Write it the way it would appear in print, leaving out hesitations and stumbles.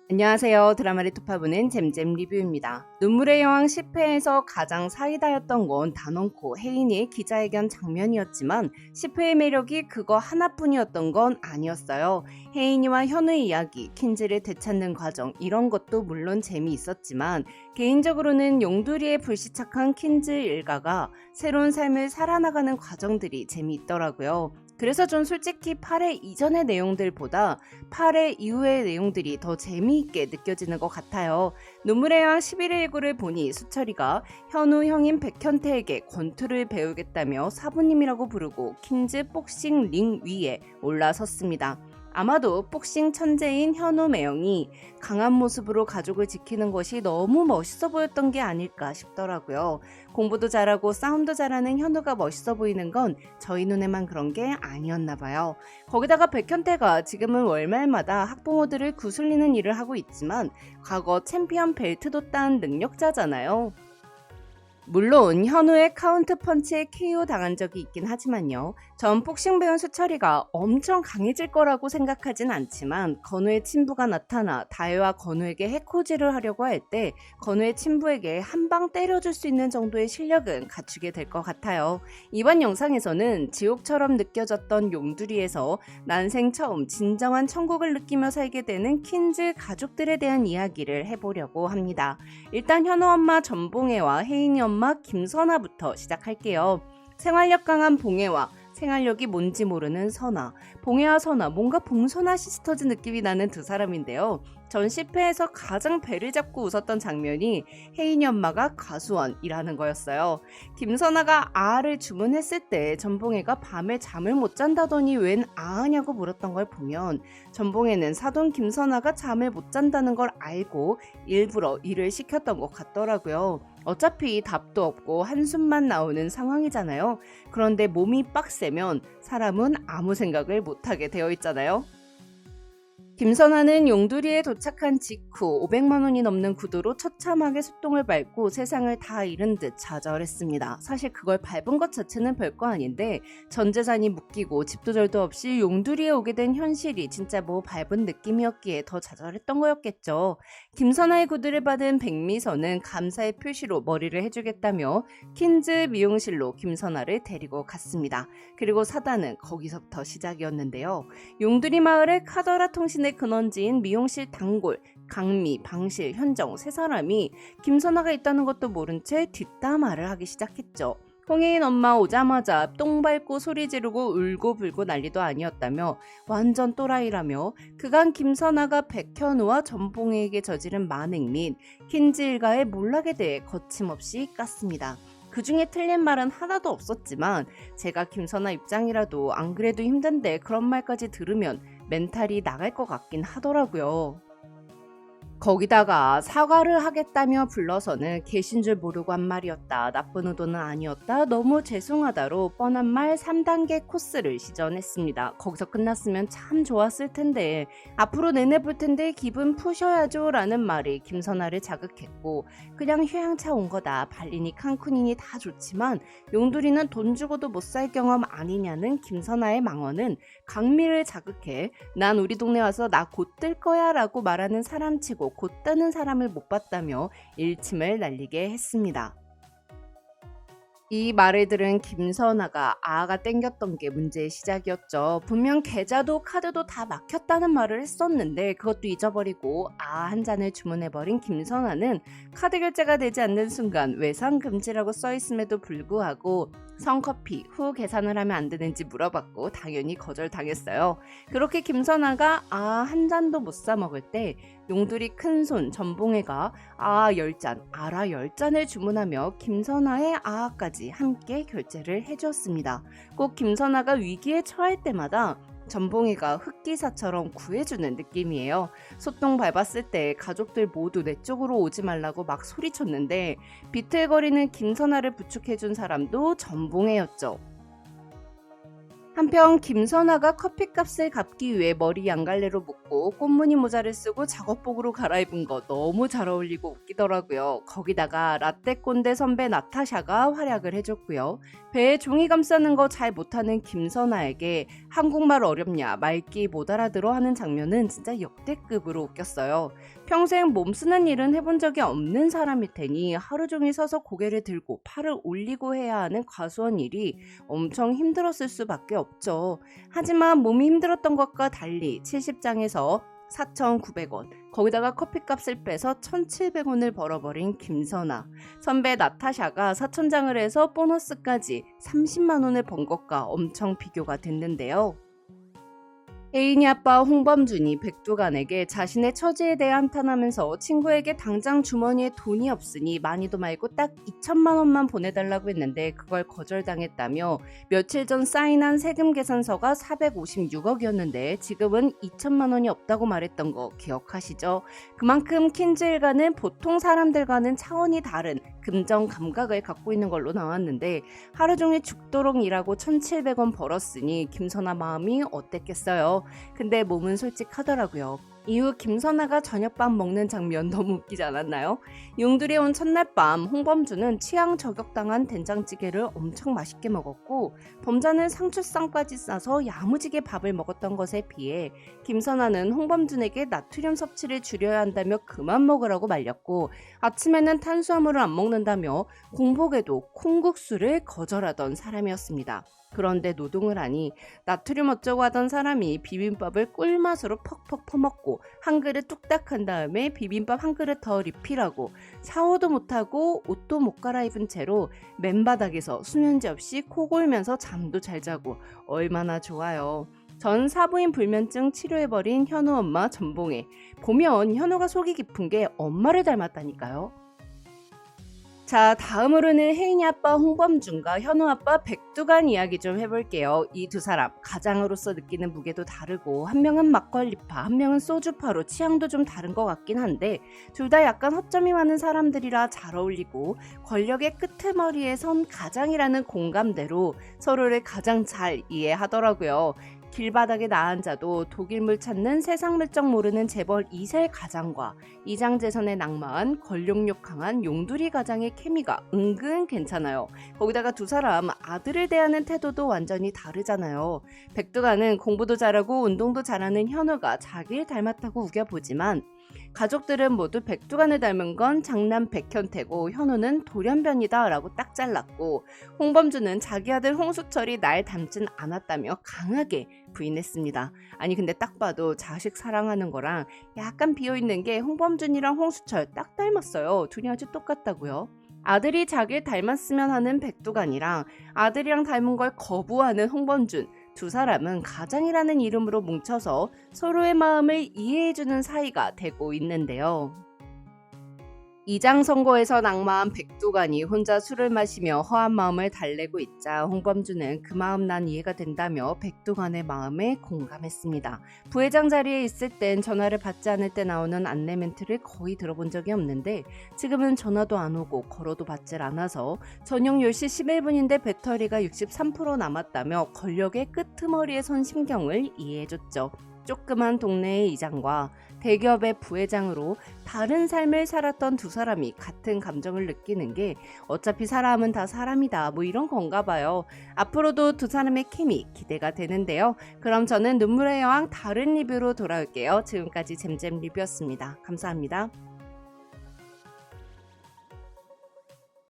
안녕하세요. 드라마를 톱파보는 잼잼 리뷰입니다. 눈물의 여왕 10회에서 가장 사이다였던 건 단언코 혜인이의 기자회견 장면이었지만 10회의 매력이 그거 하나뿐이었던 건 아니었어요. 혜인이와 현우의 이야기, 킨즈를 되찾는 과정 이런 것도 물론 재미있었지만 개인적으로는 용두리의 불시착한 킨즈 일가가 새로운 삶을 살아나가는 과정들이 재미있더라고요. 그래서 좀 솔직히 8회 이전의 내용들보다 8회 이후의 내용들이 더 재미있게 느껴지는 것 같아요. 눈물의 여왕 11회 1구를 보니 수철이가 현우 형인 백현태에게 권투를 배우겠다며 사부님이라고 부르고 킨즈 복싱 링 위에 올라섰습니다. 아마도 복싱 천재인 현우 매형이 강한 모습으로 가족을 지키는 것이 너무 멋있어 보였던 게 아닐까 싶더라고요. 공부도 잘하고 싸움도 잘하는 현우가 멋있어 보이는 건 저희 눈에만 그런 게 아니었나 봐요. 거기다가 백현태가 지금은 월말마다 학부모들을 구슬리는 일을 하고 있지만 과거 챔피언 벨트도 딴 능력자잖아요. 물론 현우의 카운트 펀치에 KO 당한 적이 있긴 하지만요. 전 복싱 배운 수철이가 엄청 강해질 거라고 생각하진 않지만 건우의 친부가 나타나 다혜와 건우에게 해코지를 하려고 할 때 건우의 친부에게 한 방 때려줄 수 있는 정도의 실력은 갖추게 될 것 같아요. 이번 영상에서는 지옥처럼 느껴졌던 용두리에서 난생 처음 진정한 천국을 느끼며 살게 되는 킨즈 가족들에 대한 이야기를 해보려고 합니다. 일단 현우 엄마 전봉혜와 혜인이 엄마 김선아부터 시작할게요. 생활력 강한 봉혜와 생활력이 뭔지 모르는 선아. 봉혜와 선아, 뭔가 봉선아 시스터즈 느낌이 나는 두 사람인데요. 전 10회에서 가장 배를 잡고 웃었던 장면이 혜인이 엄마가 가수원이라는 거였어요. 김선아가 아를 주문했을 때 전봉혜가 밤에 잠을 못 잔다더니 웬 아냐고 물었던 걸 보면 전봉혜는 사돈 김선아가 잠을 못 잔다는 걸 알고 일부러 일을 시켰던 것 같더라고요. 어차피 답도 없고 한숨만 나오는 상황이잖아요. 그런데 몸이 빡세면 사람은 아무 생각을 못하게 되어 있잖아요. 김선아는 용두리에 도착한 직후 500만 원이 넘는 구두로 처참하게 소똥을 밟고 세상을 다 잃은 듯 좌절했습니다. 사실 그걸 밟은 것 자체는 별거 아닌데 전 재산이 묶이고 집도 절도 없이 용두리에 오게 된 현실이 진짜 뭐 밟은 느낌이었기에 더 좌절했던 거였겠죠. 김선아의 구두를 받은 백미선은 감사의 표시로 머리를 해주겠다며 킨즈 미용실로 김선아를 데리고 갔습니다. 그리고 사단은 거기서부터 시작이었는데요. 용두리 마을의 카더라 통신의 근원지인 미용실 단골, 강미, 방실, 현정 세 사람이 김선아가 있다는 것도 모른 채 뒷담화를 하기 시작했죠. 홍혜인 엄마 오자마자 똥 밟고 소리 지르고 울고불고 난리도 아니었다며 완전 또라이라며 그간 김선아가 백현우와 전봉혜에게 저지른 만행 및 킨즈 일가의 몰락에 대해 거침없이 깠습니다. 그 중에 틀린 말은 하나도 없었지만 제가 김선아 입장이라도 안 그래도 힘든데 그런 말까지 들으면 멘탈이 나갈 것 같긴 하더라고요. 거기다가 사과를 하겠다며 불러서는 계신 줄 모르고 한 말이었다. 나쁜 의도는 아니었다. 너무 죄송하다로 뻔한 말 3단계 코스를 시전했습니다. 거기서 끝났으면 참 좋았을 텐데 앞으로 내내볼 텐데 기분 푸셔야죠 라는 말이 김선아를 자극했고 그냥 휴양차 온 거다. 발리니 칸쿤이니 다 좋지만 용두리는 돈 주고도 못 살 경험 아니냐는 김선아의 망언은 강미를 자극해 난 우리 동네 와서 나 곧 뜰 거야 라고 말하는 사람치고 곧 뜨는 사람을 못 봤다며 일침을 날리게 했습니다. 이 말을 들은 김선아가 아가 땡겼던 게 문제의 시작이었죠. 분명 계좌도 카드도 다 막혔다는 말을 했었는데 그것도 잊어버리고 아 한 잔을 주문해버린 김선아는 카드 결제가 되지 않는 순간 외상 금지라고 써있음에도 불구하고 성커피 후 계산을 하면 안 되는지 물어봤고 당연히 거절당했어요. 그렇게 김선아가 아 한 잔도 못 사 먹을 때 용두리 큰손 전봉혜가 아 10잔, 아라 10잔을 주문하며 김선아의 아까지 함께 결제를 해주었습니다. 꼭 김선아가 위기에 처할 때마다 전봉혜가 흑기사처럼 구해주는 느낌이에요. 소똥 밟았을 때 가족들 모두 내 쪽으로 오지 말라고 막 소리쳤는데 비틀거리는 김선아를 부축해준 사람도 전봉혜였죠. 한편 김선아가 커피값을 갚기 위해 머리 양갈래로 묶고 꽃무늬 모자를 쓰고 작업복으로 갈아입은 거 너무 잘 어울리고 웃기더라고요. 거기다가 라떼 꼰대 선배 나타샤가 활약을 해줬고요. 배에 종이 감싸는 거 잘 못하는 김선아에게 한국말 어렵냐 말귀 못 알아들어 하는 장면은 진짜 역대급으로 웃겼어요. 평생 몸 쓰는 일은 해본 적이 없는 사람일 테니 하루 종일 서서 고개를 들고 팔을 올리고 해야 하는 과수원 일이 엄청 힘들었을 수밖에 없죠. 하지만 몸이 힘들었던 것과 달리 70장에서 4,900원, 거기다가 커피값을 빼서 1,700원을 벌어버린 김선아. 선배 나타샤가 4,000장을 해서 보너스까지 30만 원을 번 것과 엄청 비교가 됐는데요. 혜인이 아빠 홍범준이 백두간에게 자신의 처지에 대해 한탄하면서 친구에게 당장 주머니에 돈이 없으니 많이도 말고 딱 2천만 원만 보내달라고 했는데 그걸 거절당했다며 며칠 전 사인한 세금 계산서가 456억이었는데 지금은 2천만 원이 없다고 말했던 거 기억하시죠? 그만큼 킨즈 일가는 보통 사람들과는 차원이 다른 금전 감각을 갖고 있는 걸로 나왔는데 하루 종일 죽도록 일하고 1,700원 벌었으니 김선아 마음이 어땠겠어요. 근데 몸은 솔직하더라고요. 이후 김선아가 저녁밥 먹는 장면 너무 웃기지 않았나요? 용두리에 온 첫날 밤 홍범주는 취향 저격당한 된장찌개를 엄청 맛있게 먹었고 범자는 상추쌈까지 싸서 야무지게 밥을 먹었던 것에 비해 김선아는 홍범준에게 나트륨 섭취를 줄여야 한다며 그만 먹으라고 말렸고 아침에는 탄수화물을 안 먹는다며 공복에도 콩국수를 거절하던 사람이었습니다. 그런데 노동을 하니 나트륨 어쩌고 하던 사람이 비빔밥을 꿀맛으로 퍽퍽 퍼먹고 한 그릇 뚝딱 한 다음에 비빔밥 한 그릇 더 리필하고 샤워도 못하고 옷도 못 갈아입은 채로 맨바닥에서 수면제 없이 코 골면서 잠도 잘 자고 얼마나 좋아요. 전 사부인 불면증 치료해버린 현우 엄마 전봉에 보면 현우가 속이 깊은 게 엄마를 닮았다니까요. 자, 다음으로는 혜인이 아빠 홍범준과 현우 아빠 백두간 이야기 좀 해볼게요. 이 두 사람 가장으로서 느끼는 무게도 다르고 한 명은 막걸리파, 한 명은 소주파로 취향도 좀 다른 것 같긴 한데 둘 다 약간 허점이 많은 사람들이라 잘 어울리고 권력의 끄트머리에 선 가장이라는 공감대로 서로를 가장 잘 이해하더라고요. 길바닥에 나앉아도 독일물 찾는 세상 물정 모르는 재벌 2세 가장과 이장재선의 낭만, 권력욕 강한 용두리 가장의 케미가 은근 괜찮아요. 거기다가 두 사람 아들을 대하는 태도도 완전히 다르잖아요. 백두가는 공부도 잘하고 운동도 잘하는 현우가 자기를 닮았다고 우겨보지만 가족들은 모두 백두간을 닮은 건 장남 백현태고 현우는 돌연변이다 라고 딱 잘랐고 홍범주는 자기 아들 홍수철이 날 닮진 않았다며 강하게 부인했습니다. 아니 근데 딱 봐도 자식 사랑하는 거랑 약간 비어있는 게 홍범준이랑 홍수철 딱 닮았어요. 둘이 아주 똑같다고요. 아들이 자기를 닮았으면 하는 백두간이랑 아들이랑 닮은 걸 거부하는 홍범준 두 사람은 가장이라는 이름으로 뭉쳐서 서로의 마음을 이해해주는 사이가 되고 있는데요. 이장 선거에서 낙마한 백두간이 혼자 술을 마시며 허한 마음을 달래고 있자 홍범주는 그 마음 난 이해가 된다며 백두간의 마음에 공감했습니다. 부회장 자리에 있을 땐 전화를 받지 않을 때 나오는 안내 멘트를 거의 들어본 적이 없는데 지금은 전화도 안 오고 걸어도 받질 않아서 저녁 10시 11분인데 배터리가 63% 남았다며 권력의 끄트머리에 선 심경을 이해해줬죠. 조그만 동네의 이장과 대기업의 부회장으로 다른 삶을 살았던 두 사람이 같은 감정을 느끼는 게 어차피 사람은 다 사람이다 뭐 이런 건가 봐요. 앞으로도 두 사람의 케미 기대가 되는데요. 그럼 저는 눈물의 여왕 다른 리뷰로 돌아올게요. 지금까지 잼잼 리뷰였습니다. 감사합니다.